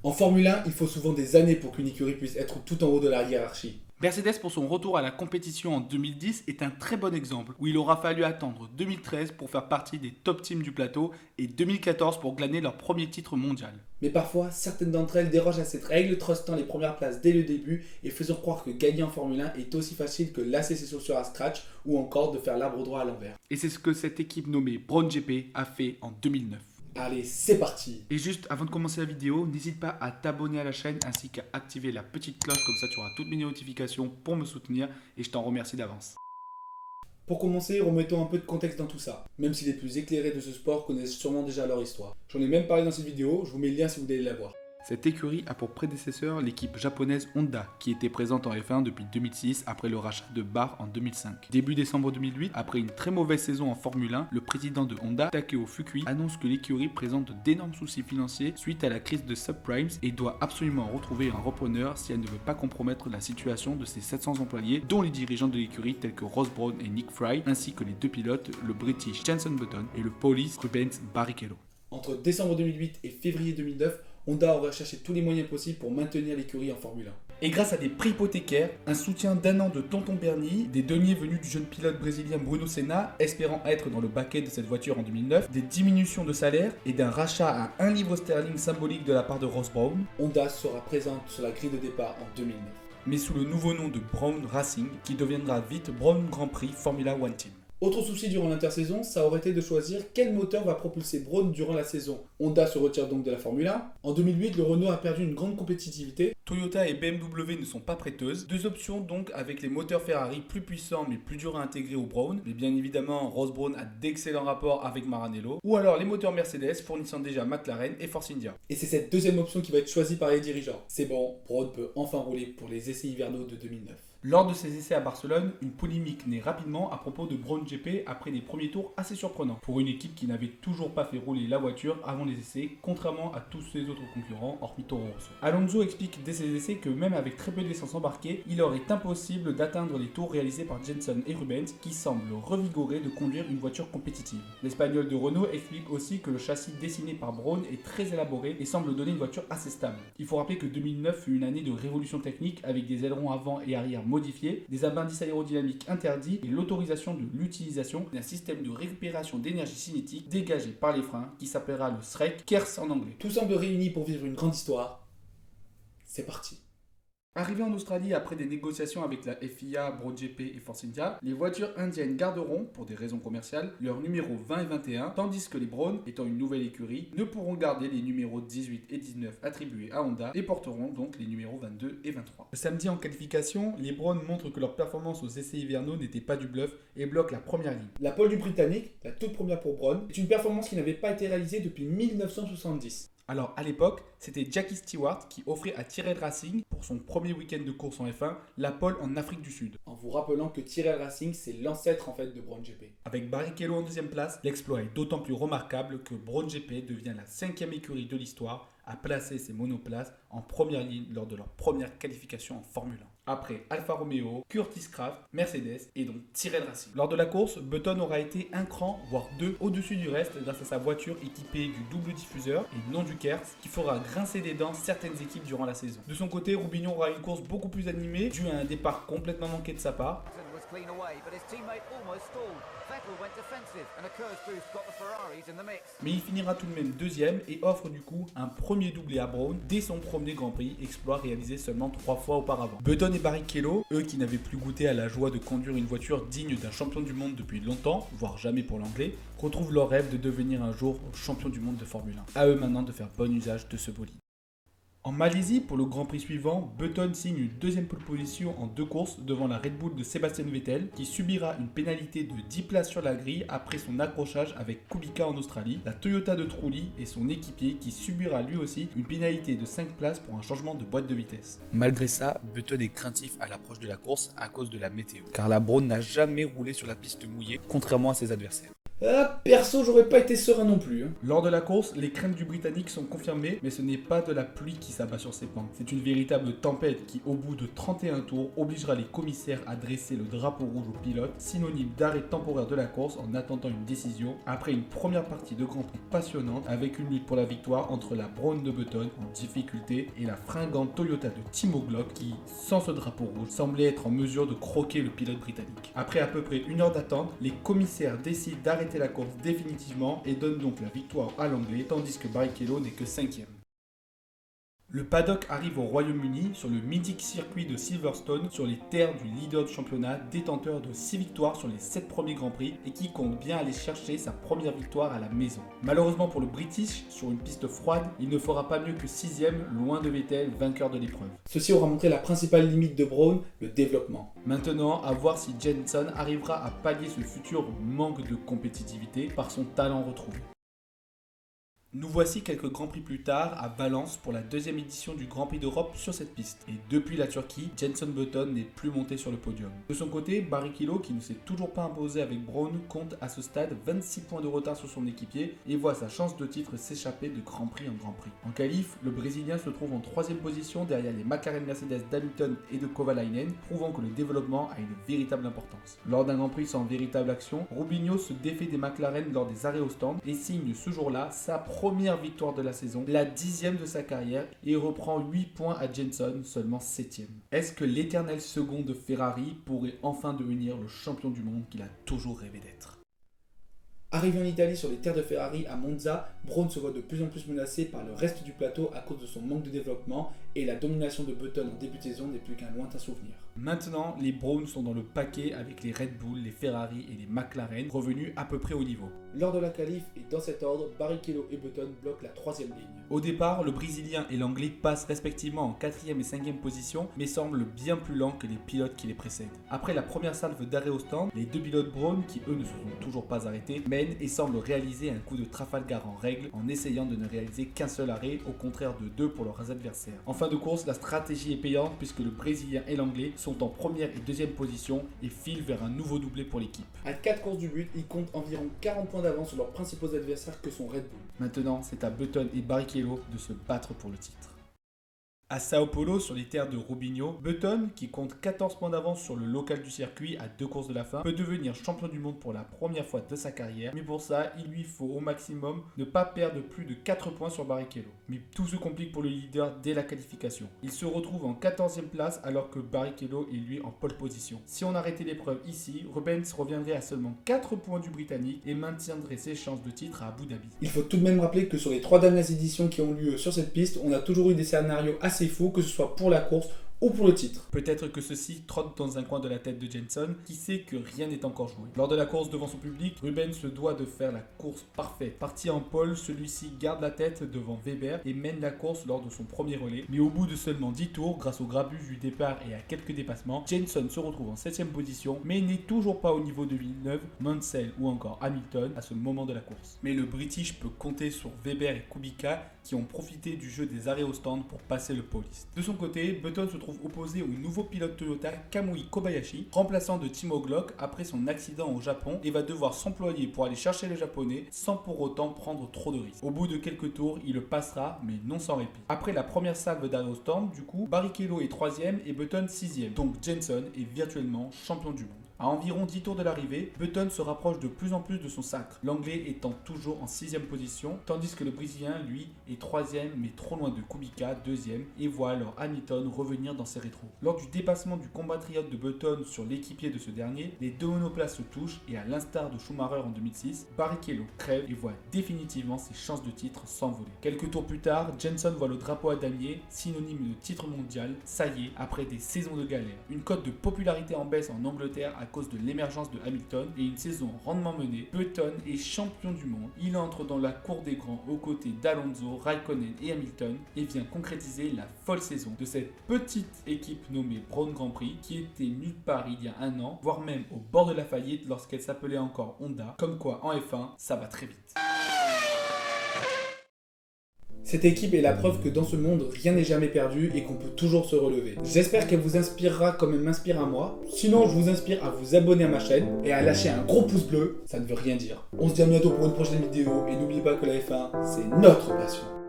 En Formule 1, il faut souvent des années pour qu'une écurie puisse être tout en haut de la hiérarchie. Mercedes, pour son retour à la compétition en 2010, est un très bon exemple, où il aura fallu attendre 2013 pour faire partie des top teams du plateau et 2014 pour glaner leur premier titre mondial. Mais parfois, certaines d'entre elles dérogent à cette règle, trustant les premières places dès le début et faisant croire que gagner en Formule 1 est aussi facile que lasser ses chaussures à scratch ou encore de faire l'arbre droit à l'envers. Et c'est ce que cette équipe nommée Brown GP a fait en 2009. Allez, c'est parti! Et juste avant de commencer la vidéo, n'hésite pas à t'abonner à la chaîne ainsi qu'à activer la petite cloche, comme ça tu auras toutes mes notifications pour me soutenir et je t'en remercie d'avance. Pour commencer, remettons un peu de contexte dans tout ça. Même si les plus éclairés de ce sport connaissent sûrement déjà leur histoire. J'en ai même parlé dans cette vidéo, je vous mets le lien si vous voulez la voir. Cette écurie a pour prédécesseur l'équipe japonaise Honda, qui était présente en F1 depuis 2006 après le rachat de Bar en 2005. Début décembre 2008, après une très mauvaise saison en Formule 1, le président de Honda, Takeo Fukui, annonce que l'écurie présente d'énormes soucis financiers suite à la crise de subprimes et doit absolument retrouver un repreneur si elle ne veut pas compromettre la situation de ses 700 employés, dont les dirigeants de l'écurie tels que Ross Brawn et Nick Fry, ainsi que les deux pilotes, le British Jenson Button et le Polish Rubens Barrichello. Entre décembre 2008 et février 2009, Honda aurait cherché tous les moyens possibles pour maintenir l'écurie en Formule 1. Et grâce à des prix hypothécaires, un soutien d'un an de Tonton Bernie, des deniers venus du jeune pilote brésilien Bruno Senna, espérant être dans le baquet de cette voiture en 2009, des diminutions de salaire et d'un rachat à 1 livre sterling symbolique de la part de Ross Brawn, Honda sera présente sur la grille de départ en 2009. mais sous le nouveau nom de Brown Racing, qui deviendra vite Brown Grand Prix Formula One Team. Autre souci durant l'intersaison, ça aurait été de choisir quel moteur va propulser Brawn durant la saison. Honda se retire donc de la Formule 1. En 2008, le Renault a perdu une grande compétitivité. Toyota et BMW ne sont pas prêteuses. Deux options donc avec les moteurs Ferrari plus puissants mais plus durs à intégrer au Brown. Mais bien évidemment, Ross Brawn a d'excellents rapports avec Maranello. Ou alors les moteurs Mercedes fournissant déjà McLaren et Force India. Et c'est cette deuxième option qui va être choisie par les dirigeants. C'est bon, Brawn peut enfin rouler pour les essais hivernaux de 2009. Lors de ses essais à Barcelone, une polémique naît rapidement à propos de Brown GP après des premiers tours assez surprenants pour une équipe qui n'avait toujours pas fait rouler la voiture avant les essais, contrairement à tous ses autres concurrents hormis Toro Rosso. Alonso explique dès ses essais que même avec très peu d'essence embarquée, il leur est impossible d'atteindre les tours réalisés par Jenson et Rubens qui semblent revigorés de conduire une voiture compétitive. L'Espagnol de Renault explique aussi que le châssis dessiné par Brawn est très élaboré et semble donner une voiture assez stable. Il faut rappeler que 2009 fut une année de révolution technique avec des ailerons avant et arrière modifiés, des indices aérodynamiques interdits et l'autorisation de l'utilisation d'un système de récupération d'énergie cinétique dégagé par les freins qui s'appellera le SREC, KERS en anglais. Tout semble réuni pour vivre une grande histoire. C'est parti. Arrivé en Australie après des négociations avec la FIA, Brown GP et Force India, les voitures indiennes garderont, pour des raisons commerciales, leurs numéros 20 et 21, tandis que les Brown, étant une nouvelle écurie, ne pourront garder les numéros 18 et 19 attribués à Honda et porteront donc les numéros 22 et 23. Le samedi en qualification, les Brown montrent que leur performance aux essais hivernaux n'était pas du bluff et bloquent la première ligne. La pole du Britannique, la toute première pour Brawn, est une performance qui n'avait pas été réalisée depuis 1970. Alors à l'époque, c'était Jackie Stewart qui offrait à Tyrrell Racing, pour son premier week-end de course en F1, la pole en Afrique du Sud. En vous rappelant que Tyrrell Racing, c'est l'ancêtre en fait de Brown GP. Avec Barrichello en deuxième place, l'exploit est d'autant plus remarquable que Brown GP devient la 5e écurie de l'histoire à placer ses monoplaces en première ligne lors de leur première qualification en Formule 1. Après Alfa Romeo, Curtis Craft, Mercedes et donc Tyrrell Racing. Lors de la course, Button aura été un cran, voire deux, au-dessus du reste grâce à sa voiture équipée du double diffuseur et non du KERS qui fera grincer des dents certaines équipes durant la saison. De son côté, Roubignon aura une course beaucoup plus animée due à un départ complètement manqué de sa part. Clean away, but his teammate almost stalled. Vettel went defensive, and a Kurz boost got the Ferraris in the mix. Mais il finira tout de même deuxième et offre du coup un premier doublé à Brawn dès son premier Grand Prix, exploit réalisé seulement 3 fois auparavant. Button et Barrichello, eux qui n'avaient plus goûté à la joie de conduire une voiture digne d'un champion du monde depuis longtemps, voire jamais pour l'anglais, retrouvent leur rêve de devenir un jour champion du monde de Formule 1. À eux maintenant de faire bon usage de ce bolide. En Malaisie, pour le Grand Prix suivant, Button signe une deuxième pole position en 2 courses devant la Red Bull de Sebastian Vettel qui subira une pénalité de 10 places sur la grille après son accrochage avec Kubica en Australie, la Toyota de Trulli et son équipier qui subira lui aussi une pénalité de 5 places pour un changement de boîte de vitesse. Malgré ça, Button est craintif à l'approche de la course à cause de la météo, car la Brawn n'a jamais roulé sur la piste mouillée, contrairement à ses adversaires. Perso, j'aurais pas été serein non plus. Lors de la course, les craintes du Britannique sont confirmées, mais ce n'est pas de la pluie qui s'abat sur ses pentes. C'est une véritable tempête qui, au bout de 31 tours, obligera les commissaires à dresser le drapeau rouge au pilote, synonyme d'arrêt temporaire de la course en attendant une décision, après une première partie de Grand Prix passionnante avec une lutte pour la victoire entre la Brown de Button en difficulté et la fringante Toyota de Timo Glock qui, sans ce drapeau rouge, semblait être en mesure de croquer le pilote britannique. Après à peu près une heure d'attente, les commissaires décident d'arrêter la course définitivement et donnent donc la victoire à l'anglais, tandis que Barrichello n'est que 5e. Le paddock arrive au Royaume-Uni sur le mythique circuit de Silverstone, sur les terres du leader du championnat, détenteur de 6 victoires sur les 7 premiers Grands Prix et qui compte bien aller chercher sa première victoire à la maison. Malheureusement pour le British, sur une piste froide, il ne fera pas mieux que 6e, loin de Vettel, vainqueur de l'épreuve. Ceci aura montré la principale limite de Brown, le développement. Maintenant, à voir si Jenson arrivera à pallier ce futur manque de compétitivité par son talent retrouvé. Nous voici quelques Grands Prix plus tard à Valence pour la deuxième édition du Grand Prix d'Europe sur cette piste. Et depuis la Turquie, Jenson Button n'est plus monté sur le podium. De son côté, Barrichello, qui ne s'est toujours pas imposé avec Brown, compte à ce stade 26 points de retard sur son équipier et voit sa chance de titre s'échapper de Grand Prix en Grand Prix. En qualif, le Brésilien se trouve en 3e position derrière les McLaren Mercedes d'Hamilton et de Kovalainen, prouvant que le développement a une véritable importance. Lors d'un Grand Prix sans véritable action, Rubinho se défait des McLaren lors des arrêts au stand et signe ce jour-là sa première victoire de la saison, la 10e de sa carrière et reprend 8 points à Jenson, seulement 7e. Est-ce que l'éternel second de Ferrari pourrait enfin devenir le champion du monde qu'il a toujours rêvé d'être ? Arrivé en Italie sur les terres de Ferrari à Monza, Brown se voit de plus en plus menacé par le reste du plateau à cause de son manque de développement et la domination de Button en début de saison n'est plus qu'un lointain souvenir. Maintenant, les Browns sont dans le paquet avec les Red Bull, les Ferrari et les McLaren, revenus à peu près au niveau. Lors de la qualif et dans cet ordre, Barrichello et Button bloquent la 3e ligne. Au départ, le Brésilien et l'Anglais passent respectivement en 4e et 5e position, mais semblent bien plus lents que les pilotes qui les précèdent. Après la première salve d'arrêt au stand, les deux pilotes Brown, qui eux ne se sont toujours pas arrêtés, mènent et semblent réaliser un coup de Trafalgar en règle en essayant de ne réaliser qu'un seul arrêt, au contraire de 2 pour leurs adversaires. En fin de course, la stratégie est payante puisque le Brésilien et l'Anglais sont en première et deuxième position et filent vers un nouveau doublé pour l'équipe. À 4 courses du but, ils comptent environ 40 points d'avance sur leurs principaux adversaires que sont Red Bull. Maintenant, c'est à Button et Barrichello de se battre pour le titre. À Sao Paulo, sur les terres de Rubinho, Button, qui compte 14 points d'avance sur le local du circuit à 2 courses de la fin, peut devenir champion du monde pour la première fois de sa carrière, mais pour ça, il lui faut au maximum ne pas perdre plus de 4 points sur Barrichello. Mais tout se complique pour le leader dès la qualification. Il se retrouve en 14e place alors que Barrichello est lui en pole position. Si on arrêtait l'épreuve ici, Rubens reviendrait à seulement 4 points du Britannique et maintiendrait ses chances de titre à Abu Dhabi. Il faut tout de même rappeler que sur les 3 dernières éditions qui ont lieu sur cette piste, on a toujours eu des scénarios assez fous, que ce soit pour la course ou pour le titre. Peut-être que ceci trotte dans un coin de la tête de Jenson, qui sait que rien n'est encore joué. Lors de la course devant son public, Rubens se doit de faire la course parfaite. Parti en pole, celui-ci garde la tête devant Weber et mène la course lors de son premier relais. Mais au bout de seulement 10 tours, grâce au grabuge du départ et à quelques dépassements, Jenson se retrouve en 7ème position, mais n'est toujours pas au niveau de Villeneuve, Mansell ou encore Hamilton à ce moment de la course. Mais le British peut compter sur Weber et Kubica qui ont profité du jeu des arrêts au stand pour passer le pole-list. De son côté, Button se trouve opposé au nouveau pilote Toyota Kamui Kobayashi, remplaçant de Timo Glock après son accident au Japon, et va devoir s'employer pour aller chercher le japonais sans pour autant prendre trop de risques. Au bout de quelques tours, il le passera, mais non sans répit. Après la première salve d'arrêt au stand, du coup, Barrichello est 3ème et Button 6ème, donc Jenson est virtuellement champion du monde. À environ 10 tours de l'arrivée, Button se rapproche de plus en plus de son sacre, l'anglais étant toujours en 6ème position, tandis que le brésilien, lui, est 3ème mais trop loin de Kubica, 2ème, et voit alors Hamilton revenir dans ses rétros. Lors du dépassement du compatriote de Button sur l'équipier de ce dernier, les deux monoplaces se touchent et à l'instar de Schumacher en 2006, Barrichello crève et voit définitivement ses chances de titre s'envoler. Quelques tours plus tard, Jenson voit le drapeau à damier, synonyme de titre mondial, ça y est, après des saisons de galère. Une cote de popularité en baisse en Angleterre à cause de l'émergence de Hamilton et une saison rondement menée, Button est champion du monde. Il entre dans la cour des grands aux côtés d'Alonso, Raikkonen et Hamilton et vient concrétiser la folle saison de cette petite équipe nommée Brown Grand Prix qui était nulle part il y a un an, voire même au bord de la faillite lorsqu'elle s'appelait encore Honda. Comme quoi en F1, ça va très vite. Cette équipe est la preuve que dans ce monde, rien n'est jamais perdu et qu'on peut toujours se relever. J'espère qu'elle vous inspirera comme elle m'inspire à moi. Sinon, je vous inspire à vous abonner à ma chaîne et à lâcher un gros pouce bleu, ça ne veut rien dire. On se dit à bientôt pour une prochaine vidéo et n'oubliez pas que la F1, c'est notre passion.